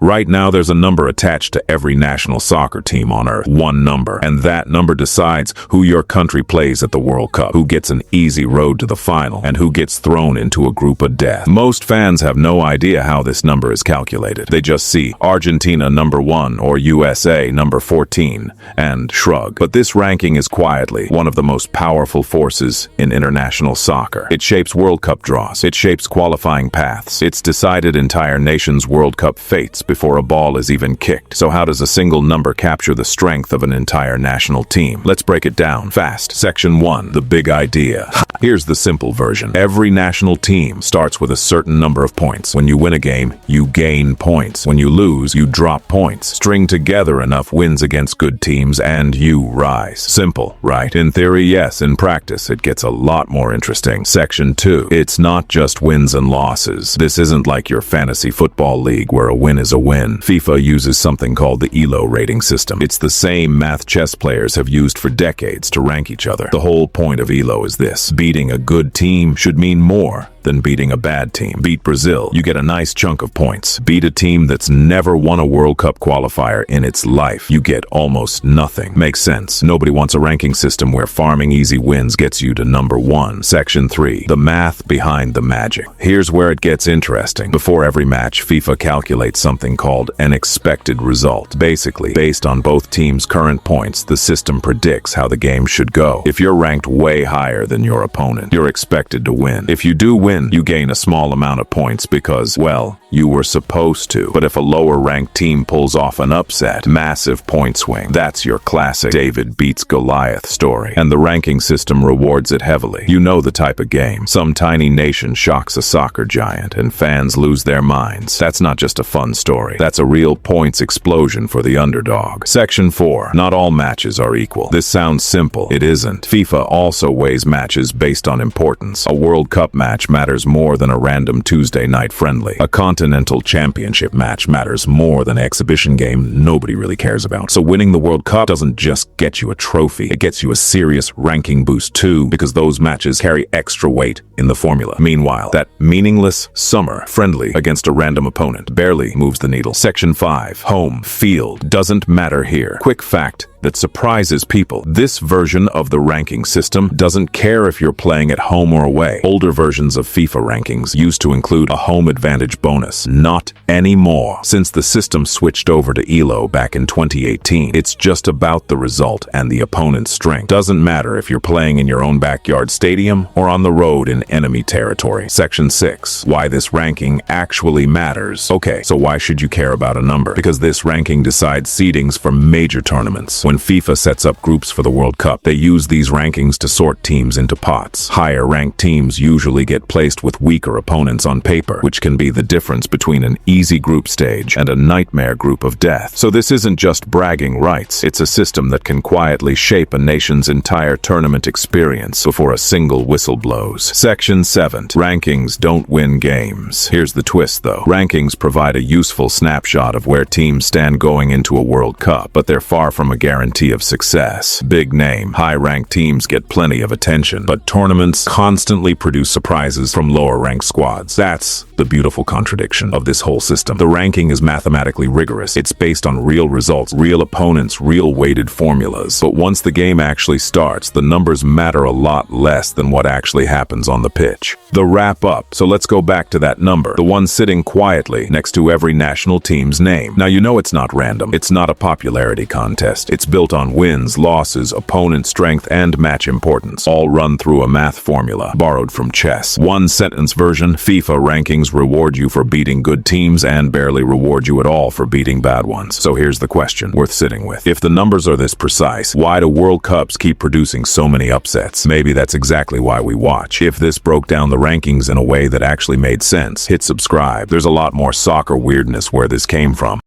Right now there's a number attached to every national soccer team on Earth. One number. And that number decides who your country plays at the World Cup, who gets an easy road to the final, and who gets thrown into a group of death. Most fans have no idea how this number is calculated. They just see Argentina number 1 or USA number 14 and shrug. But this ranking is quietly one of the most powerful forces in international soccer. It shapes World Cup draws. It shapes qualifying paths. It's decided entire nations' World Cup fates before a ball is even kicked. So how does a single number capture the strength of an entire national team? Let's break it down fast. Section 1. The big idea. Here's the simple version. Every national team starts with a certain number of points. When you win a game, you gain points. When you lose, you drop points. String together enough wins against good teams and you rise. Simple, right? In theory, yes. In practice, it gets a lot more interesting. Section 2. It's not just wins and losses. This isn't like your fantasy football league where a win is a win. FIFA uses something called the ELO rating system. It's the same math chess players have used for decades to rank each other. The whole point of ELO is this: beating a good team should mean more than beating a bad team. Beat Brazil, you get a nice chunk of points. Beat a team that's never won a World Cup qualifier in its life, you get almost nothing. Makes sense. Nobody wants a ranking system where farming easy wins gets you to number 1. Section 3. The math behind the magic. Here's where it gets interesting. Before every match, FIFA calculates something called an expected result. Basically, based on both teams' current points, the system predicts how the game should go. If you're ranked way higher than your opponent, you're expected to win. If you do win, you gain a small amount of points because, well, you were supposed to. But if a lower-ranked team pulls off an upset, massive point swing, that's your classic David beats Goliath story. And the ranking system rewards it heavily. You know the type of game. Some tiny nation shocks a soccer giant and fans lose their minds. That's not just a fun story. That's a real points explosion for the underdog. Section 4. Not all matches are equal. This sounds simple. It isn't. FIFA also weighs matches based on importance. A World Cup match matters more than a random Tuesday night friendly. A Continental Championship match matters more than an exhibition game nobody really cares about. So winning the World Cup doesn't just get you a trophy, it gets you a serious ranking boost too, because those matches carry extra weight in the formula. Meanwhile, that meaningless summer friendly against a random opponent barely moves the needle. Section 5. Home field doesn't matter here. Quick fact that surprises people: this version of the ranking system doesn't care if you're playing at home or away. Older versions of FIFA rankings used to include a home advantage bonus. Not anymore. Since the system switched over to ELO back in 2018, it's just about the result and the opponent's strength. Doesn't matter if you're playing in your own backyard stadium or on the road in enemy territory. Section 6. Why this ranking actually matters. Okay, so why should you care about a number? Because this ranking decides seedings for major tournaments. When FIFA sets up groups for the World Cup, they use these rankings to sort teams into pots. Higher-ranked teams usually get placed with weaker opponents on paper, which can be the difference between an easy group stage and a nightmare group of death. So this isn't just bragging rights. It's a system that can quietly shape a nation's entire tournament experience before a single whistle blows. Section 7. Rankings don't win games. Here's the twist, though. Rankings provide a useful snapshot of where teams stand going into a World Cup, but they're far from a guarantee of success. Big name, high-ranked teams get plenty of attention, but tournaments constantly produce surprises from lower-ranked squads. That's the beautiful contradiction of this whole system. The ranking is mathematically rigorous. It's based on real results, real opponents, real weighted formulas. But once the game actually starts, the numbers matter a lot less than what actually happens on the pitch. The wrap-up. So let's go back to that number, the one sitting quietly next to every national team's name. Now you know it's not random. It's not a popularity contest. It's built on wins, losses, opponent strength, and match importance, all run through a math formula borrowed from chess. One-sentence version: FIFA rankings reward you for beating good teams and barely reward you at all for beating bad ones. So here's the question worth sitting with. If the numbers are this precise, why do World Cups keep producing so many upsets? Maybe that's exactly why we watch. If this broke down the rankings in a way that actually made sense, hit subscribe. There's a lot more soccer weirdness where this came from.